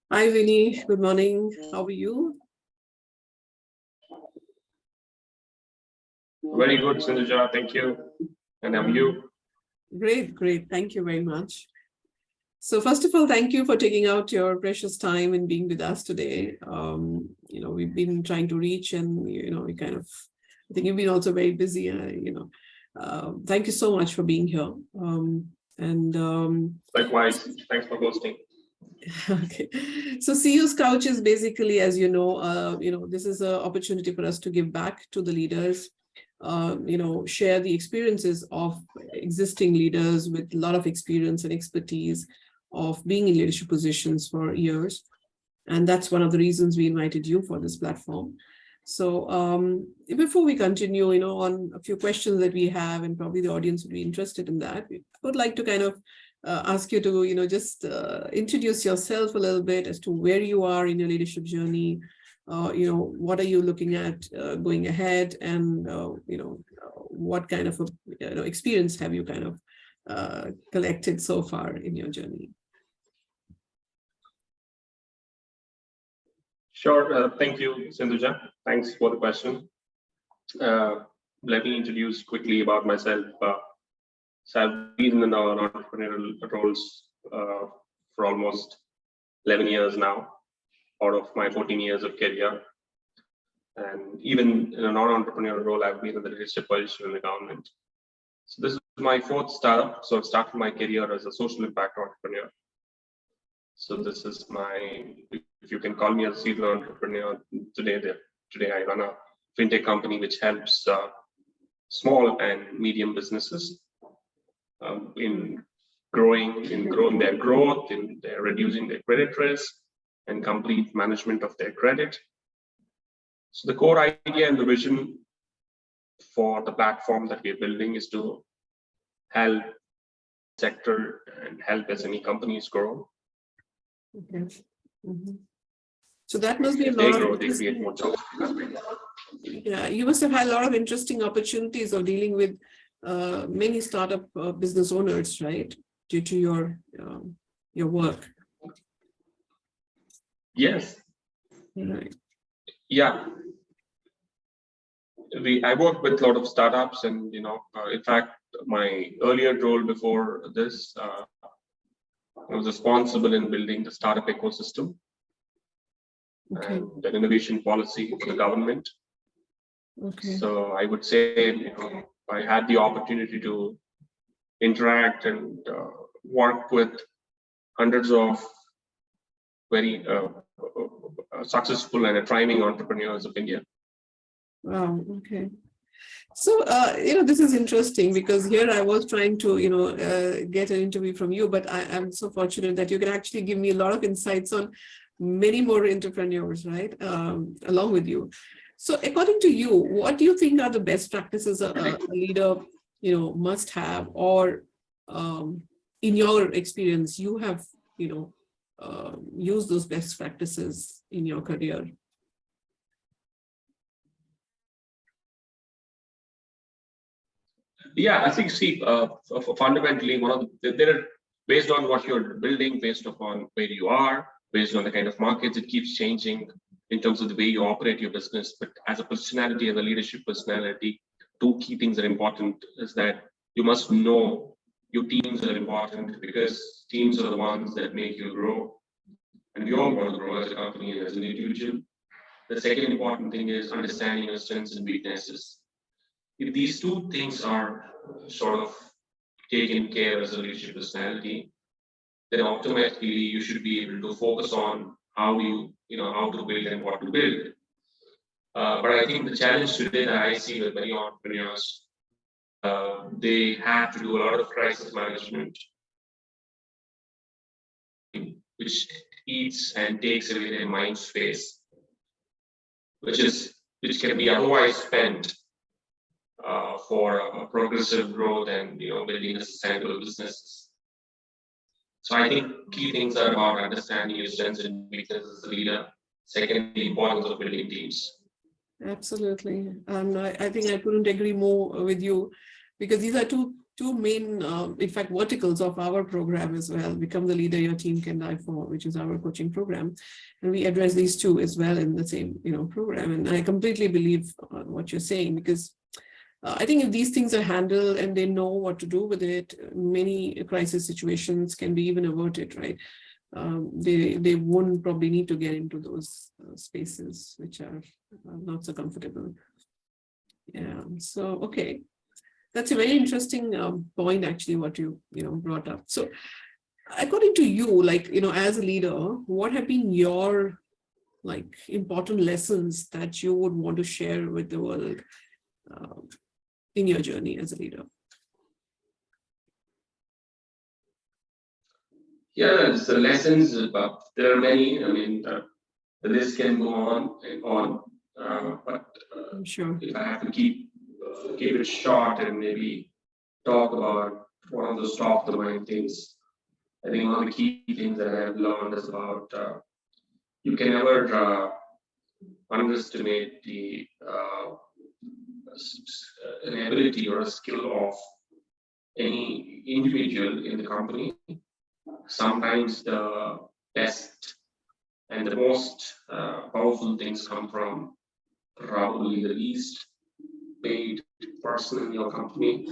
Hi, Winnie. Good morning. How are you? Very good, Sindhuja. Thank you. And I'm you. Great, great. Thank you very much. So first of all, thank you for taking out your precious time and being with us today. We've been trying to reach and, I think you've been also very busy. Thank you so much for being here. And Likewise. Thanks for hosting. Okay, so CEO's Couch is basically, as this is an opportunity for us to give back to the leaders, share the experiences of existing leaders with a lot of experience and expertise of being in leadership positions for years. And that's one of the reasons we invited you for this platform. So before we continue, on a few questions that we have, and probably the audience would be interested in that, I would like to kind of ask you to, just introduce yourself a little bit as to where you are in your leadership journey. What are you looking at going ahead, and what kind of experience have you kind of collected so far in your journey? Sure. Thank you, Sindhuja. Thanks for the question. Let me introduce quickly about myself. So I've been in entrepreneurial roles for almost 11 years now, out of my 14 years of career. And even in a non-entrepreneurial role, I've been in the leadership position in the government. So this is my fourth startup. So I've started my career as a social impact entrepreneur. So this is if you can call me a serial entrepreneur today. Today I run a fintech company which helps small and medium businesses in growing their growth, in their reducing their credit risk, and complete management of their credit. So the core idea and the vision for the platform that we're building is to help sector and help SME companies grow. Okay. Mm-hmm. So that must be a lot of they create more jobs. Yeah, you must have had a lot of interesting opportunities of dealing with many startup business owners, right? Due to your work. Yes. Right. Yeah. I worked with a lot of startups, and in fact, my earlier role before this, I was responsible in building the startup ecosystem. Okay. And the innovation policy for the government. Okay. So I would say, I had the opportunity to interact and work with hundreds of very successful and thriving entrepreneurs of India. Wow. Okay. So, this is interesting because here I was trying to, get an interview from you, but I'm so fortunate that you can actually give me a lot of insights on many more entrepreneurs, right, along with you. So according to you, what do you think are the best practices a leader, must have, or in your experience, you have, used those best practices in your career? Yeah, I think, fundamentally, they're based on what you're building, based upon where you are, based on the kind of markets, it keeps changing in terms of the way you operate your business. But as a personality, as a leadership personality, two key things are important is that you must know your teams are important, because teams are the ones that make you grow. And we all want to grow as a company and as an individual. The second important thing is understanding your strengths and weaknesses. If these two things are sort of taken care of as a leadership personality, then automatically you should be able to focus on how to build and what to build. But I think the challenge today that I see with many entrepreneurs, they have to do a lot of crisis management, which eats and takes away their mind space, which can be otherwise spent for progressive growth and building a sustainable businesses. So I think key things are about understanding your strengths and weaknesses as a leader. Second, the importance of building teams. Absolutely. I think I couldn't agree more with you, because these are two two main, in fact, verticals of our program as well. Become the leader your team can die for, which is our coaching program. And we address these two as well in the same, program. And I completely believe what you're saying, because I think if these things are handled and they know what to do with it, many crisis situations can be even averted, right? They won't probably need to get into those spaces which are not so comfortable. Yeah. So, okay. That's a very interesting point, actually, what you brought up. So, according to you, as a leader, what have been your important lessons that you would want to share with the world in your journey as a leader? Yeah, the lessons. There are many. I mean, the list can go on and on. But sure. If I have to keep it short and maybe talk about one of those top of the mind things, I think one of the key things that I have learned is about you can never underestimate an ability or a skill of any individual in the company. Sometimes the best and the most powerful things come from probably the least paid person in your company,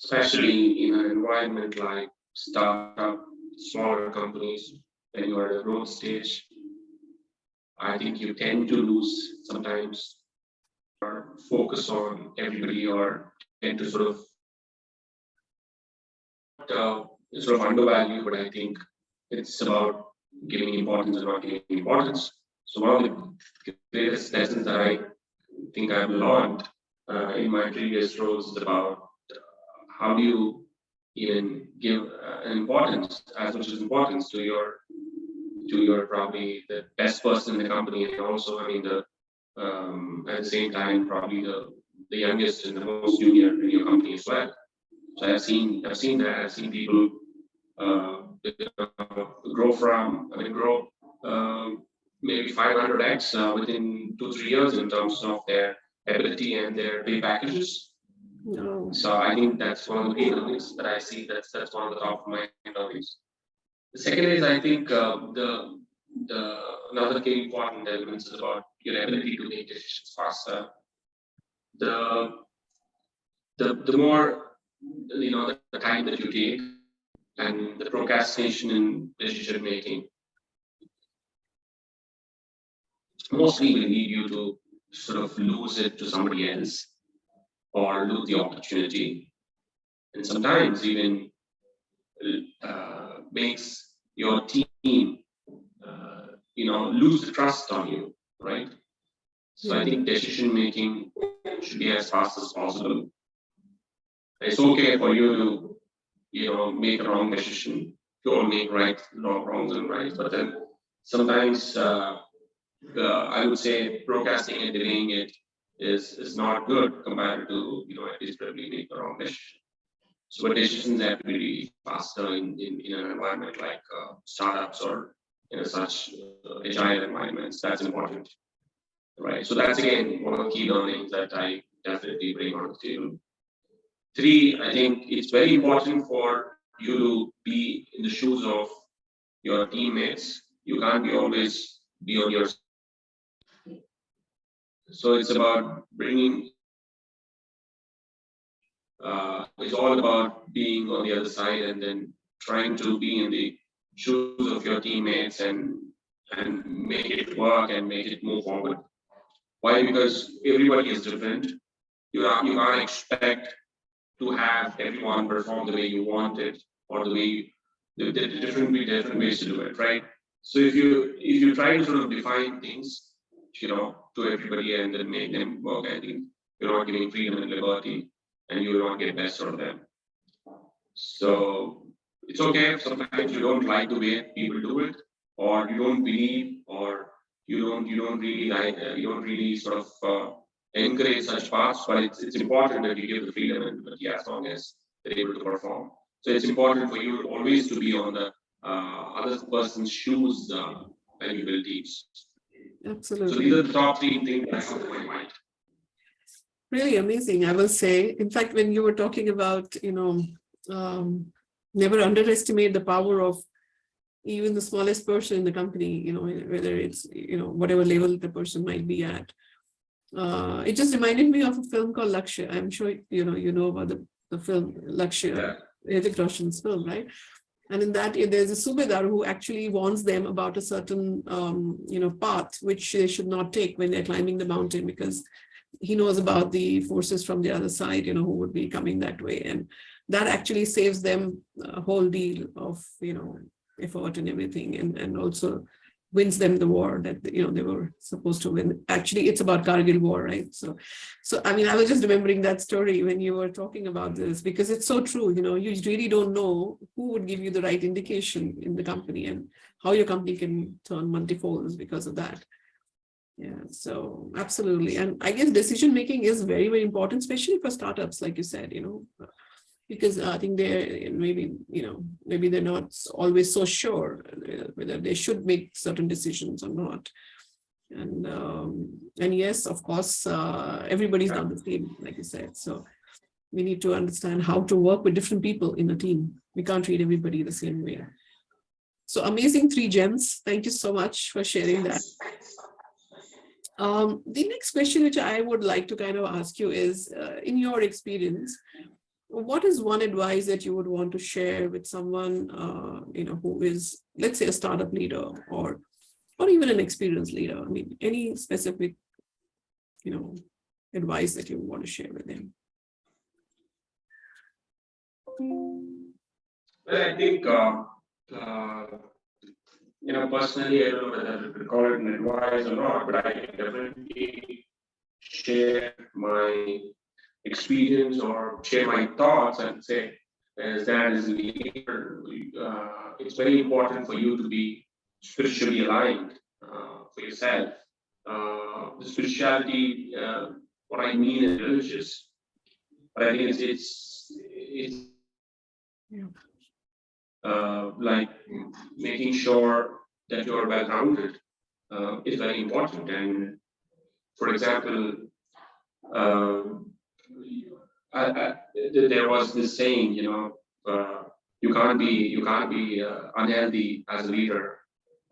especially in an environment like startup, smaller companies, when you are at a growth stage. I think you tend to lose sometimes or focus on everybody or tend to sort of undervalue, but I think it's about giving importance and not giving importance. So one of the greatest lessons that I think I've learned in my previous roles is about how do you even give an importance as much as importance to your probably the best person in the company, and also I mean the at the same time probably the youngest and the most junior in your company as well. So I've seen that. I've seen people grow maybe 500x within 2-3 years in terms of their ability and their pay packages. No. So I think that's one of the key learnings that I see. That's one of the top of my learnings. The second is I think the another key important elements is about your ability to make decisions faster. The more the time that you take and the procrastination in decision making mostly will lead you to sort of lose it to somebody else or lose the opportunity, and sometimes even makes your team lose the trust on you, right? So I think decision making should be as fast as possible. It's okay for you to make a wrong decision. Don't make wrongs and rights, but then sometimes I would say procrastinating and delaying it is not good compared to at least probably make the wrong decision. So but decisions have to be faster in an environment like startups or in such agile environments. That's important, right? So that's again one of the key learnings that I definitely bring on the table. 3, I think it's very important for you to be in the shoes of your teammates. You can't always be on your. So it's about bringing. It's all about being on the other side and then trying to be in the shoes of your teammates and make it work and make it move forward. Why? Because everybody is different. You can't expect to have everyone perform the way you want it or the way there are different ways to do it, right? So if you try to sort of define things, to everybody and then make them work, I think you're not giving freedom and liberty, and you will not get best out of them. So it's okay if sometimes you don't like the way people do it, or you don't believe, or you don't really like, you don't really sort of encourage such paths. But it's important that you give the freedom and liberty as long as they're able to perform. So it's important for you always to be on the other person's shoes when you build teams. Absolutely. So these are the top 3 things that come to my mind. Really amazing, I will say. In fact, when you were talking about, never underestimate the power of even the smallest person in the company, whether it's, whatever level the person might be at. It just reminded me of a film called Lakshya. I'm sure, you know about the film Lakshya, Hrithik Roshan's film, right? And in that, there's a Subedar who actually warns them about a certain, path which they should not take when they're climbing the mountain, because he knows about the forces from the other side, who would be coming that way. And that actually saves them a whole deal of, effort and everything, and also wins them the war that, they were supposed to win. Actually, it's about Kargil war, right? So I mean, I was just remembering that story when you were talking about this, because it's so true. You really don't know who would give you the right indication in the company, and how your company can turn multifolds because of that. Yeah, so absolutely. And I guess decision making is very, very important, especially for startups, like you said, because I think they're maybe they're not always so sure whether they should make certain decisions or not. And yes, of course, everybody's not the same, like you said. So we need to understand how to work with different people in a team. We can't treat everybody the same way. So amazing 3 gems. Thank you so much for sharing that. The next question which I would like to kind of ask you is, in your experience, what is one advice that you would want to share with someone, who is, let's say, a startup leader, or even an experienced leader? I mean, any specific, advice that you want to share with them? Well, I think, personally, I don't know whether to call it an advice or not, but I can definitely share my experience or share my thoughts and say, as that as a leader, it's very important for you to be spiritually aligned for yourself. The spirituality, what I mean is religious, but I think it's like making sure that you are well rounded is very important. And for example, there was this saying, you can't be unhealthy as a leader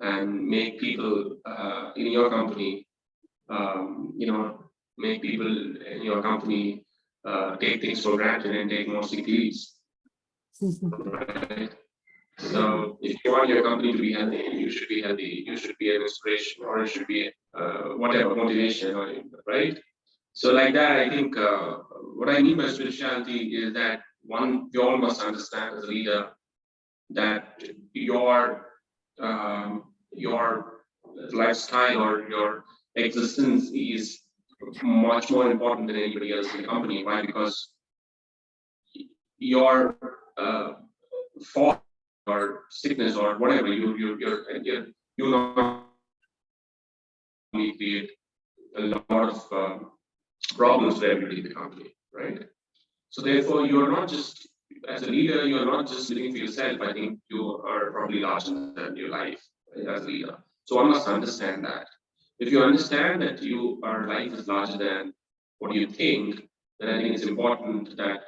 and make people in your company, make people in your company take things for granted and take more sick leaves. Right? So if you want your company to be healthy, you should be healthy. You should be an inspiration, or it should be whatever motivation, right? So like that, I think what I mean by spirituality is that we all must understand as a leader that your lifestyle or your existence is much more important than anybody else in the company. Why? Because your fault or sickness or whatever you not create a lot of problems for everybody in the company, right? So therefore, you are not just, as a leader, you are not just living for yourself. I think you are probably larger than your life, right, as a leader. So one must understand that. If you understand that your life is larger than what you think, then I think it's important that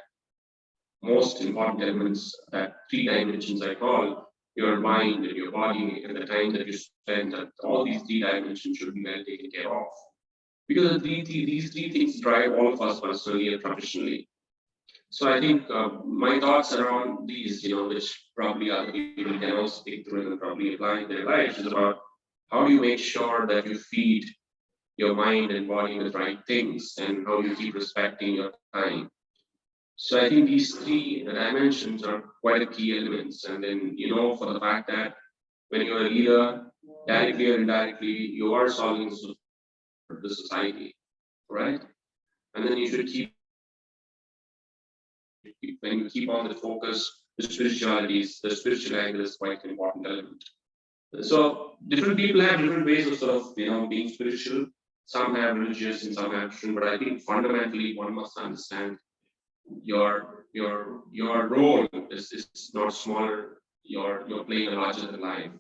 most important elements, that 3 dimensions I call, your mind and your body and the time that you spend, that all these 3 dimensions should be well taken care of. Because these 3 things drive all of us personally and professionally. So I think my thoughts around these, which probably other people can also think through and probably apply in their lives, is about how do you make sure that you feed your mind and body with right things, and how you keep respecting your time. So I think these 3 dimensions are quite a key elements. And then, for the fact that when you're a leader, directly or indirectly, you are solving the society, right? And then you should when you keep on the focus, the spiritual angle is quite an important element. So different people have different ways of sort of, being spiritual. Some have religious and some have different, but I think fundamentally one must understand your role is not smaller. You're playing a larger than life.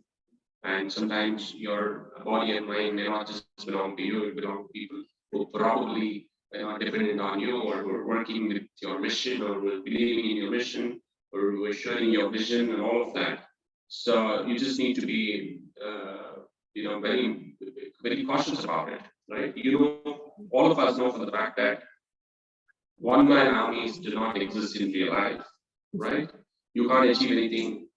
And sometimes your body and mind may not just belong to you, it belong to people who probably dependent on you, or who are working with your mission, or who are believing in your mission, or who are sharing your vision and all of that. So you just need to be, very, very cautious about it, right? All of us know for the fact that one-man armies do not exist in real life, right? You can't achieve anything.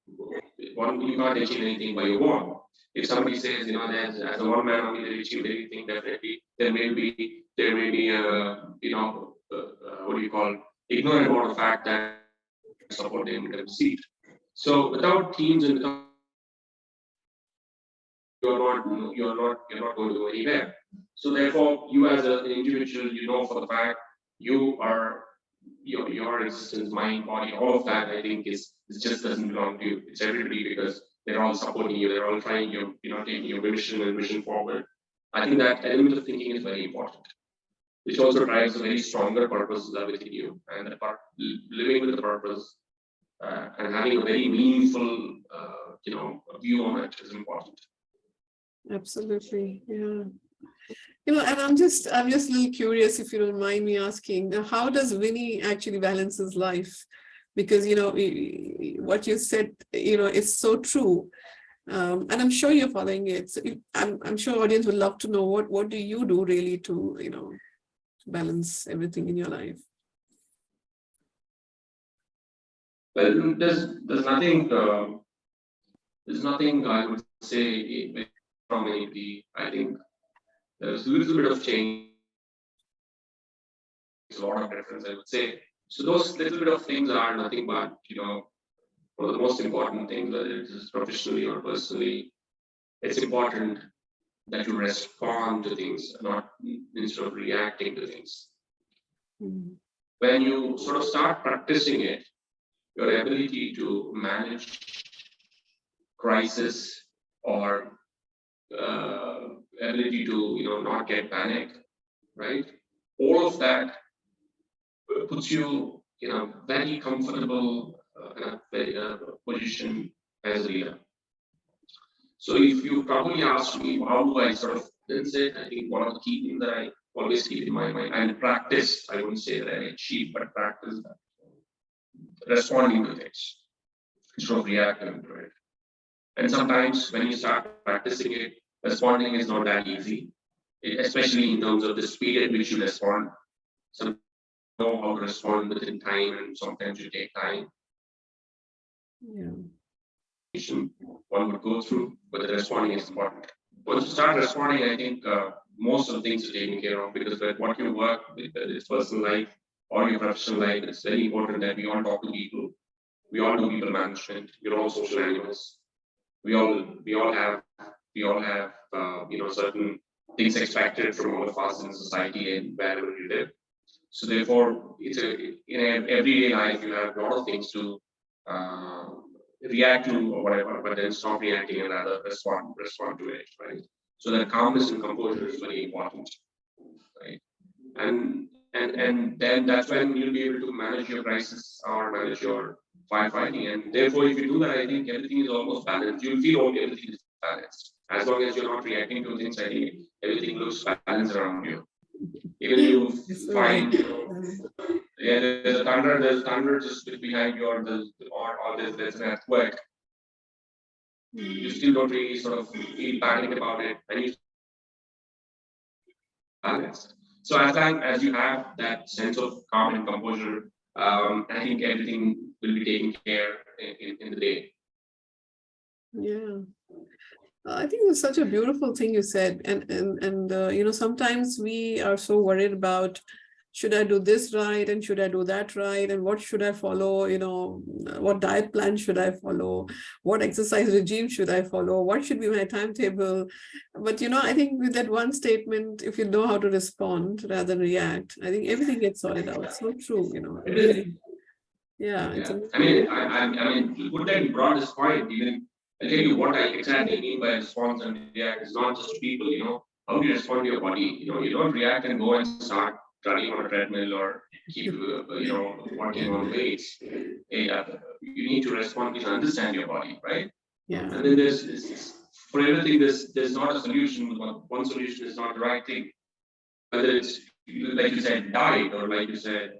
You can't achieve anything by your own. If somebody says, that as a one-man army they achieve anything, definitely there may be a, what do you call, ignorant about the fact that support them in seat. So without teams and without, you're not going to go anywhere. So therefore, you as an individual, for the fact you are your existence, mind, body, all of that, I think is just doesn't belong to you. It's everybody, because they're all supporting you, they're all trying you, taking your mission and vision forward. I think that element of thinking is very important, which also drives a very stronger purpose within you, and living with the purpose and having a very meaningful, view on it is important. Absolutely, yeah. And I'm just a little curious, if you don't mind me asking, how does Winny actually balance his life? Because what you said, is so true, and I'm sure you're following it. So I'm sure audience would love to know what do you do really to balance everything in your life. Well, there's nothing I would say from anybody. I think there's a little bit of change, a lot of difference, I would say. So those little bit of things are nothing but, one of the most important things, whether it is professionally or personally. It's important that you respond to things, not instead of reacting to things. Mm. When you sort of start practicing it, your ability to manage crisis, or ability to not get panic, right? All of that puts you in a very comfortable position as a leader. So if you probably ask me how do I sort of balance it, I think one of the key things that I always keep in my mind and practice, I wouldn't say that I achieve, but practice responding to things instead of reacting to it. And sometimes when you start practicing it, responding is not that easy, especially in terms of the speed at which you respond. Some know how to respond within time, and sometimes you take time. Yeah. One would go through, but the responding is important. Once you start responding, I think most of the things are taken care of, because what you work with, whether it's personal life or your professional life, it's very important that we all talk to people. We all do people management. We're all social animals. We all have certain things expected from all of us in society and wherever you live. So therefore, it's in everyday life you have a lot of things to react to or whatever, but then stop reacting and rather respond to it, right? So that calmness and composure is very important, right? And then that's when you'll be able to manage your crisis or manage your firefighting. And therefore, if you do that, I think everything is almost balanced. You'll feel everything is balanced. As long as you're not reacting to things, I think everything looks balanced around you. Even you find, there's thunder just behind you, or there's an earthquake. You still don't really sort of feel panic about it, and you balanced. So as long as you have that sense of calm and composure, I think everything will be taken care in the day. Yeah. I think it's such a beautiful thing you said, and sometimes we are so worried about, should I do this right and should I do that right, and what should I follow, what diet plan should I follow, what exercise regime should I follow, what should be my timetable. But I think with that one statement, if you know how to respond rather than react, I think everything gets sorted out. So true, amazing. Yeah, it's amazing. I mean, good that you brought this point. Even I'll tell you what I exactly mean by response and react. It's not just people, how do you respond to your body? You don't react and go and start running on a treadmill or keep, working on weights. You need to respond to understand your body, right? Yeah. And then there's for everything, there's not a solution. One solution is not the right thing. Whether it's like you said, died, or like you said,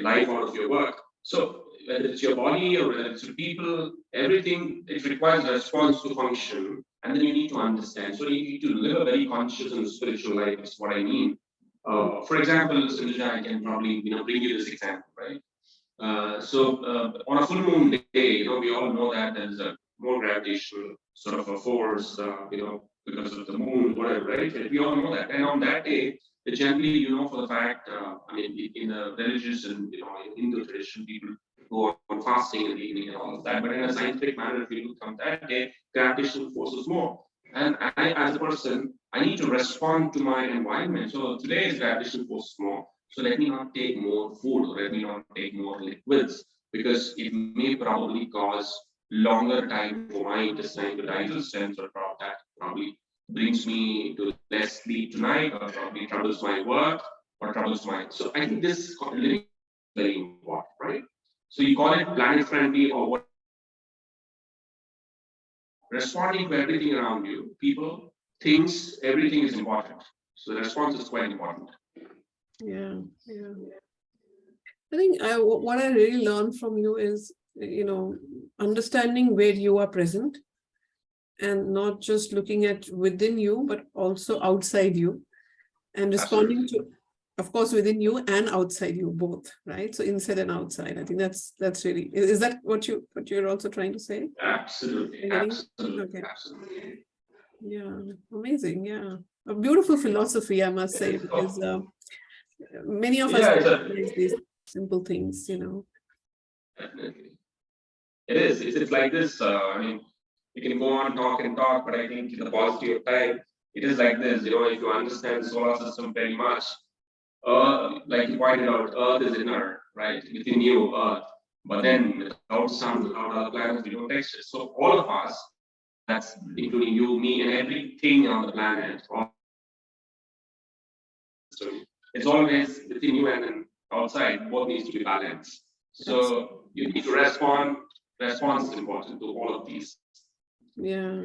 life out of your work. So whether it's your body or whether it's your people, everything, it requires a response to function, and then you need to understand. So you need to live a very conscious and spiritual life, is what I mean. For example, Sindhuja, I can probably bring you this example, right? On a full moon day, we all know that there's a more gravitational sort of a force, because of the moon, whatever, right? We all know that. And on that day, generally, for the fact, in the religious and in Hindu tradition, people go on fasting in the evening and all of that. But in a scientific manner, if you look on that day, gravitational force is more. And I, as a person, I need to respond to my environment. So today's gravitational force is more. So let me not take more food, or let me not take more liquids, because it may probably cause longer time for my intestine to digest, and so that probably brings me to less sleep tonight, or probably troubles my work, or troubles my. So I think this living is very important, right? So you call it planet friendly or what? Responding to everything around you, people, things, everything is important. So the response is quite important. Yeah. I think what I really learned from you is, understanding where you are present, and not just looking at within you, but also outside you, and responding to, of course, within you and outside you both, right? So inside and outside. I think that's really, is that what you're also trying to say? Absolutely. Okay. Absolutely. Yeah, amazing. Yeah, a beautiful philosophy, I must say, because many of us recognize these simple things, Definitely. It is. It's like this. You can go on talk and talk, but I think in the paucity of time, it is like this. If you understand the solar system very much, like you pointed out, Earth is inner, right? Within you, Earth. But then without sun, without other planets, we don't exist. So all of us, that's including you, me, and everything on the planet, it's always within you and then outside. Both needs to be balanced. So you need to respond. Response is important to all of these. Yeah.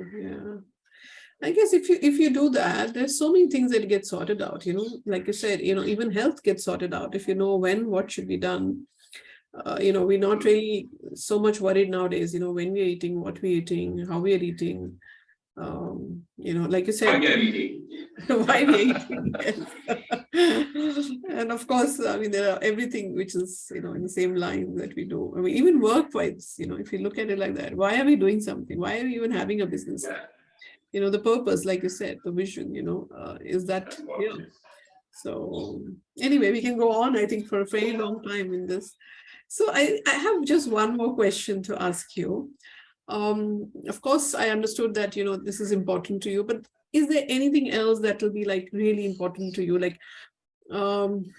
I guess if you do that, there's so many things that get sorted out, like you said, even health gets sorted out. If you know when, what should be done, we're not really so much worried nowadays, when we're eating, what we're eating, how we're eating, like you said, why we're eating. And of course, there are everything which is, in the same line that we do. Even work-wise, if you look at it like that, why are we doing something? Why are we even having a business? The purpose, like you said, the vision, is that, So anyway, we can go on, I think, for a very long time in this. So I have just one more question to ask you. Of course, I understood that, this is important to you, but is there anything else that will be like really important to you? Like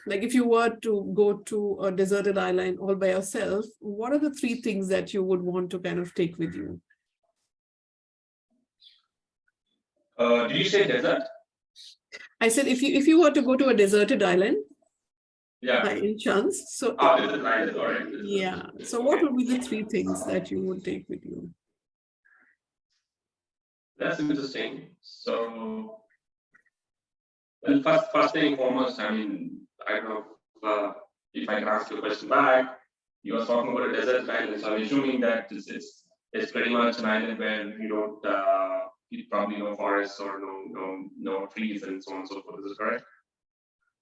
if you were to go to a deserted island all by yourself, what are the 3 things that you would want to kind of take with you? Did you say desert? I said if you were to go to a deserted island, by any chance. So desert island, all right. Yeah. So what would be the 3 things that you would take with you? That's interesting. So, well, first thing foremost, I don't know if I can ask you a question back. You were talking about a desert island, so I'm assuming that it's pretty much an island where you don't probably no forests or no trees and so on and so forth. Is it correct?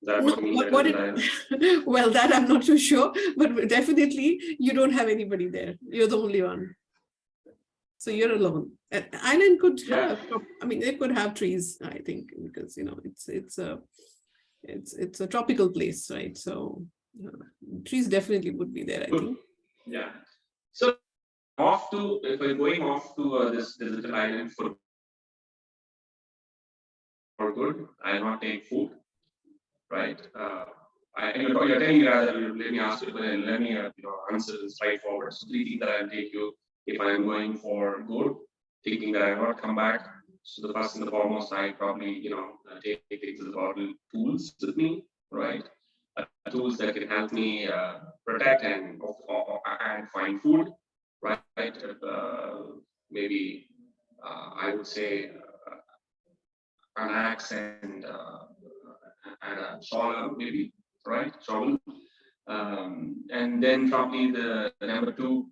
Is that what you mean by desert island? Well, that I'm not too sure, but definitely you don't have anybody there. You're the only one. So you're alone. An island could have, it could have trees, I think, because it's a tropical place, right? So trees definitely would be there, I think. Yeah. So if I'm going off to this deserted island for good, I'll not take food, right? You're telling me rather, let me ask you, let me answer this straightforward. So 3 things that I'll take you if I'm going for good, thinking that I will not come back. So the first and the foremost, I probably take things about tools with me, right? Tools that can help me protect and find food, right? Maybe I would say an axe and Scholar, maybe, right? Scholar. And then probably the number two,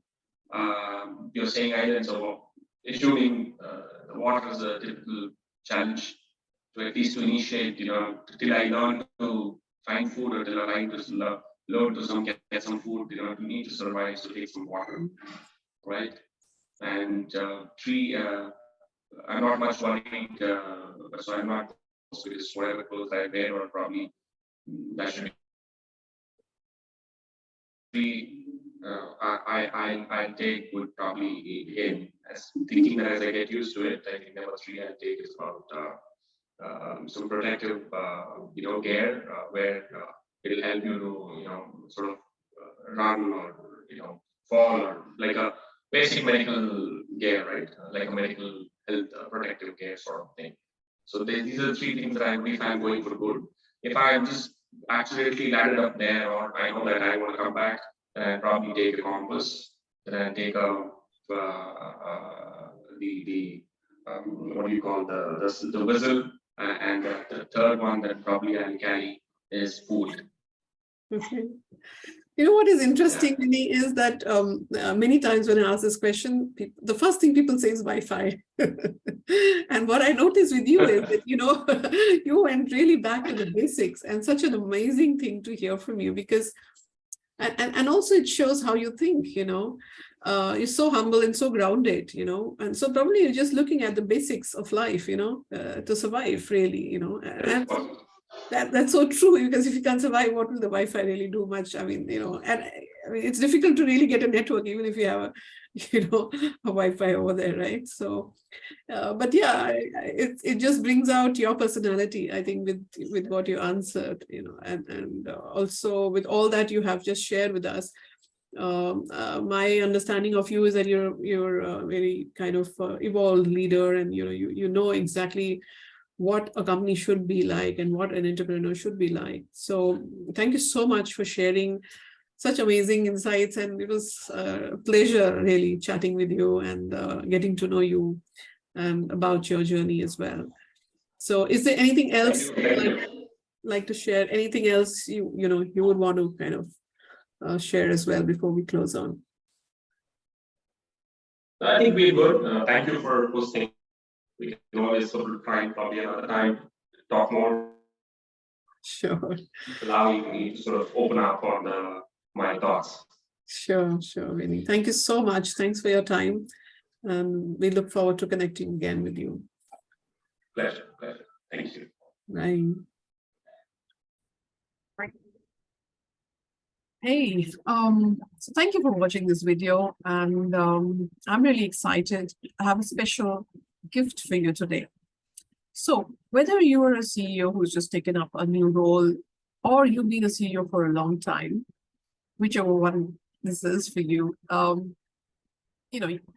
you're saying islands, so assuming the water is a typical challenge, to at least to initiate, till I learn to find food, or till I learn to learn to get some food, to need to survive, so take some water, right? And three, I'm not much worried, so I'm not, because whatever clothes I wear, or probably that should be, I'll take would probably, again, as thinking that as I get used to it, I think number three I'll take is about some protective, gear, where it'll help you to, sort of run, or fall, or like a basic medical gear, right? Like a medical health protective gear sort of thing. So these are the three things that I would, if I'm going for good. If I am just accidentally landed up there, or I know that I want to come back, then I probably take a compass. Then I take a what do you call the whistle, and the third one that probably I'll carry is food. Okay. You know what is interesting, Winny, is that many times when I ask this question, the first thing people say is Wi-Fi. And what I noticed with you is that, you went really back to the basics, and such an amazing thing to hear from you, because, and also it shows how you think, you're so humble and so grounded, and so probably you're just looking at the basics of life, to survive, really, and that's so true, because if you can't survive, what will the Wi-Fi really do much? I mean, and I mean, it's difficult to really get a network, even if you have a, a Wi-Fi over there, right? So, but yeah, it just brings out your personality, I think, with what you answered, and also with all that you have just shared with us. My understanding of you is that you're a very kind of evolved leader, and you know exactly what a company should be like and what an entrepreneur should be like. So thank you so much for sharing such amazing insights, and it was a pleasure really chatting with you and getting to know you and about your journey as well. So is there anything else you'd like to share? Anything else you would want to kind of share as well before we close on? I think we're good. Thank you for hosting. We can always sort of try probably another time to talk more. Sure. Allowing me to sort of open up on my thoughts. Sure, Winny. Thank you so much. Thanks for your time. And we look forward to connecting again with you. Pleasure. Thank you. Bye. Hey, so thank you for watching this video, and I'm really excited. I have a special gift for you today. So whether you are a CEO who's just taken up a new role, or you've been a CEO for a long time, whichever one this is for you, as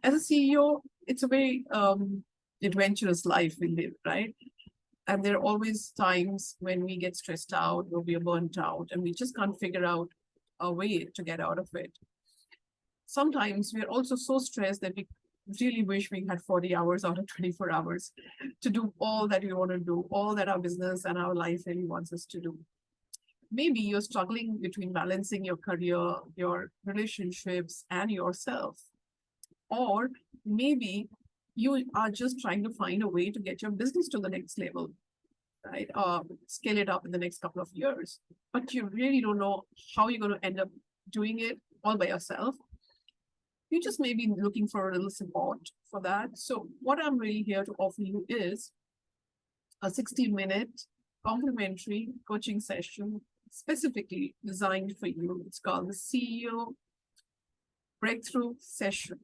a CEO, it's a very adventurous life we live, right? And there are always times when we get stressed out, or we are burnt out, and we just can't figure out a way to get out of it. Sometimes we are also so stressed that we really wish we had 40 hours out of 24 hours to do all that we want to do, all that our business and our life really wants us to do. Maybe you're struggling between balancing your career, your relationships, and yourself. Or maybe you are just trying to find a way to get your business to the next level, right? Scale it up in the next couple of years, but you really don't know how you're going to end up doing it all by yourself. You just may be looking for a little support for that. So what I'm really here to offer you is a 60-minute complimentary coaching session specifically designed for you. It's called the CEO Breakthrough Session.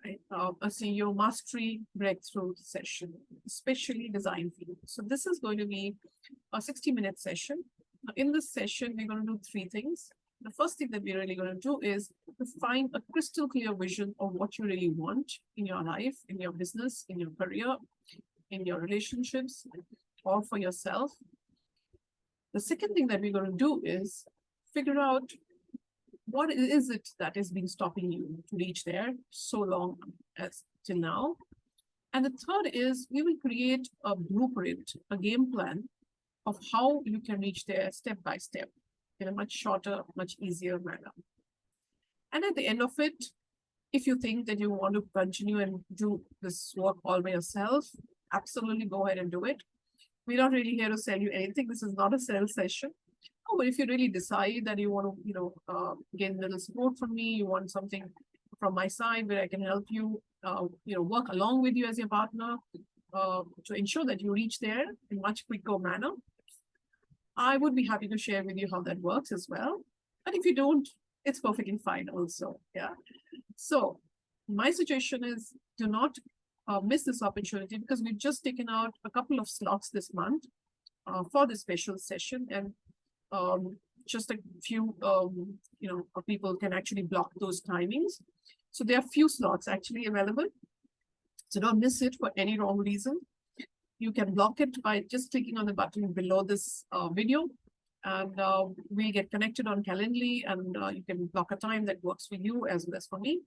Right? A CEO Mastery Breakthrough Session, especially designed for you. So this is going to be a 60-minute session. In this session, we're going to do three things. The first thing that we're really going to do is to find a crystal clear vision of what you really want in your life, in your business, in your career, in your relationships, or for yourself. The second thing that we're going to do is figure out what is it that has been stopping you to reach there so long as till now. And the third is we will create a blueprint, a game plan of how you can reach there step by step in a much shorter, much easier manner. And at the end of it, if you think that you want to continue and do this work all by yourself, absolutely go ahead and do it. We're not really here to sell you anything. This is not a sales session. Oh, but if you really decide that you want to, get a little support from me, you want something from my side where I can help you, work along with you as your partner to ensure that you reach there in a much quicker manner, I would be happy to share with you how that works as well. But if you don't, it's perfectly fine also. Yeah. So my suggestion is do not miss this opportunity, because we've just taken out a couple of slots this month for this special session, and just a few, people can actually block those timings. So there are few slots actually available. So don't miss it for any wrong reason. You can block it by just clicking on the button below this video, and we get connected on Calendly, and you can block a time that works for you as well as for me.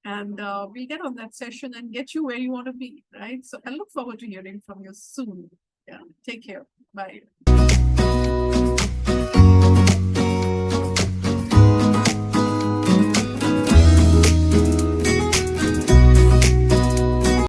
And we get on that session and get you where you want to be, right? So I look forward to hearing from you soon. Yeah, take care. Bye.